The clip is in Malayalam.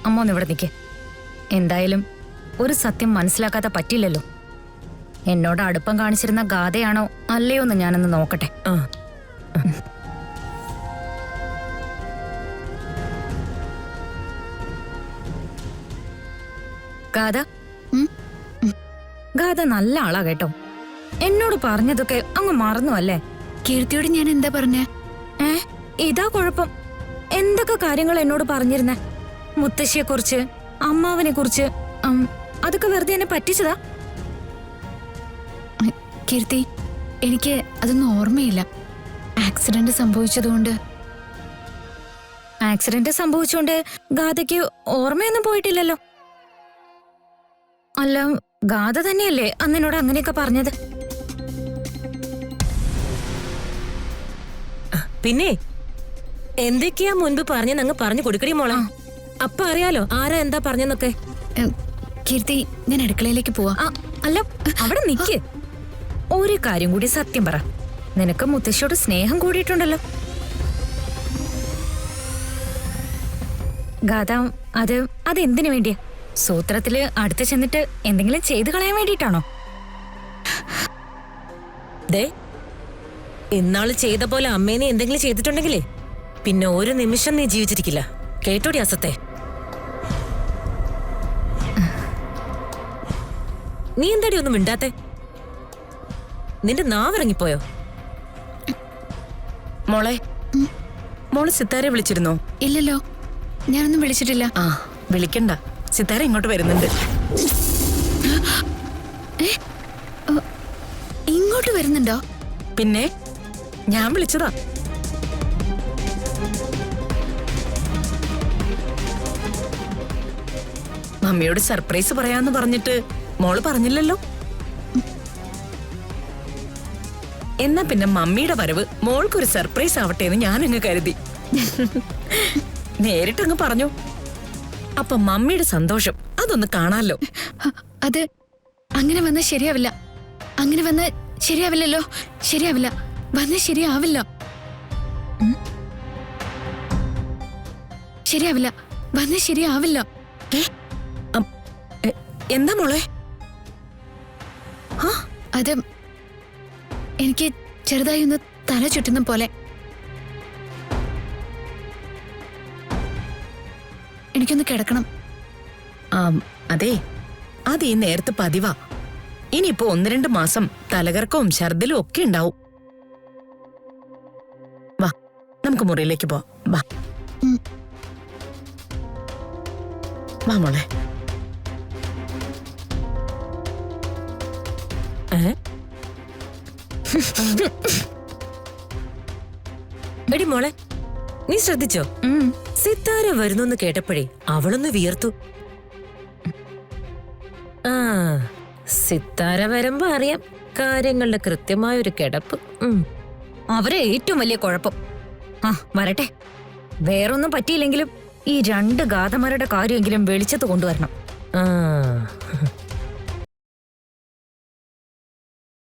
അമ്മ ഒന്ന് ഇവിടെ നിൽക്കേ. എന്തായാലും ഒരു സത്യം മനസ്സിലാക്കാതെ പറ്റില്ലല്ലോ. എന്നോട് അടുപ്പം കാണിച്ചിരുന്ന ഗാഥയാണോ അല്ലയോ എന്ന് ഞാനൊന്ന് നോക്കട്ടെ. ഗാഥ, ഗാഥ നല്ല ആളാ കേട്ടോ. എന്നോട് പറഞ്ഞതൊക്കെ അങ്ങ് മറന്നു അല്ലേ? കീർത്തിയോട് ഞാൻ എന്താ പറഞ്ഞേ? ഇതാ കുഴപ്പം. എന്തൊക്കെ കാര്യങ്ങൾ എന്നോട് പറഞ്ഞിരുന്നേ? മുത്തശ്ശിയെ കുറിച്ച്, അമ്മാവനെ കുറിച്ച്. അതൊക്കെ വെറുതെ എന്നെ പറ്റിച്ചതാ. കീർത്തി, എനിക്ക് അതൊന്നും ഓർമ്മയില്ല. ആക്സിഡന്റ് സംഭവിച്ചതുകൊണ്ട്. ആക്സിഡന്റ് സംഭവിച്ചുകൊണ്ട് ഗാഥയ്ക്ക് ഓർമ്മയൊന്നും പോയിട്ടില്ലല്ലോ. അല്ല, ഗാഥ തന്നെയല്ലേ അന്നെന്നോട് അങ്ങനെയൊക്കെ പറഞ്ഞത്? പിന്നെ എന്തൊക്കെയാ മുൻപ് പറഞ്ഞെന്നങ്ങ് പറഞ്ഞു കൊടുക്കടി മോളെ. അപ്പൊ അറിയാലോ ആരാ എന്താ പറഞ്ഞെന്നൊക്കെ. കീർത്തി, ഞാൻ അടുക്കളയിലേക്ക് പോവാ. അല്ല, അവിടെ നിക്ക്. ഒരു കാര്യം കൂടി സത്യം പറ. നിനക്ക് മുത്തശ്ശിയോട് സ്നേഹം കൂടിയിട്ടുണ്ടല്ലോ. ഗാഥ, അതെന്തിനു വേണ്ടിയാ? സൂത്രത്തില് അടുത്ത് ചെന്നിട്ട് എന്തെങ്കിലും ചെയ്തു കളയാൻ വേണ്ടിയിട്ടാണോ? ദേ, ഇന്നാള് ചെയ്ത പോലെ അമ്മേനെ എന്തെങ്കിലും ചെയ്തിട്ടുണ്ടെങ്കിലേ പിന്നെ ഒരു നിമിഷം നീ ജീവിച്ചിരിക്കില്ല. കേട്ടോടി അസത്തെ. നീ എന്താടി ഒന്നും മിണ്ടാത്തെ? നിന്റെ നാവിറങ്ങിപ്പോയോ? മോള് സിത്താരെ വിളിച്ചിരുന്നോ? ഇല്ലല്ലോ, ഞാനൊന്നും വിളിച്ചിട്ടില്ല. വിളിക്കണ്ട, സിത്താര ഇങ്ങോട്ട് വരുന്നുണ്ട്. ഇങ്ങോട്ട് വരുന്നുണ്ടോ? പിന്നെ ഞാൻ വിളിച്ചതാ. മമ്മിയോട് സർപ്രൈസ് പറയാന്ന് പറഞ്ഞിട്ട് മോള് പറഞ്ഞില്ലല്ലോ. എന്നാ പിന്നെ മമ്മിയുടെ വരവ് മോൾക്കൊരു സർപ്രൈസ് ആവട്ടെ എന്ന് ഞാനങ്ങ് കരുതി. നേരിട്ടങ്ങ് പറഞ്ഞു. അപ്പൊ മമ്മിയുടെ സന്തോഷം അതൊന്ന് കാണാലോ. അത് അങ്ങനെ വന്നാൽ ശരിയാവില്ല. അങ്ങനെ വന്നാൽ ശരിയാവില്ലല്ലോ. ശരിയാവില്ല, വന്നാൽ ശരിയാവില്ല. ശരിയാവില്ല, വന്നാൽ ശരിയാവില്ല. എന്താ മോളെ? അത് എനിക്ക് ചെറുതായി ഒന്ന് തല ചുറ്റുന്ന പോലെ. എനിക്കൊന്ന് കിടക്കണം. അതെ, അത് ഈ നേരത്തെ പതിവാ. ഇനിയിപ്പോ 1-2 മാസം തലകറക്കവും ഛർദിലും ഒക്കെ ഉണ്ടാവും. വാ, നമുക്ക് മുറിയിലേക്ക് പോവാം. വാ വാ മോളെ. എടി മോളെ, നീ ശ്രദ്ധിച്ചോ? സിത്താര വരുന്നു കേട്ടപ്പോഴേ അവളൊന്ന് വിയർത്തു. സിത്താര വരുമ്പോ അറിയാം കാര്യങ്ങളുടെ കൃത്യമായൊരു കിടപ്പ്. അവരെ ഏറ്റവും വലിയ കുഴപ്പം. വരട്ടെ. വേറൊന്നും പറ്റിയില്ലെങ്കിലും ഈ 2 ഗാഥമാരുടെ കാര്യമെങ്കിലും വെളിച്ചത്ത് കൊണ്ടുവരണം.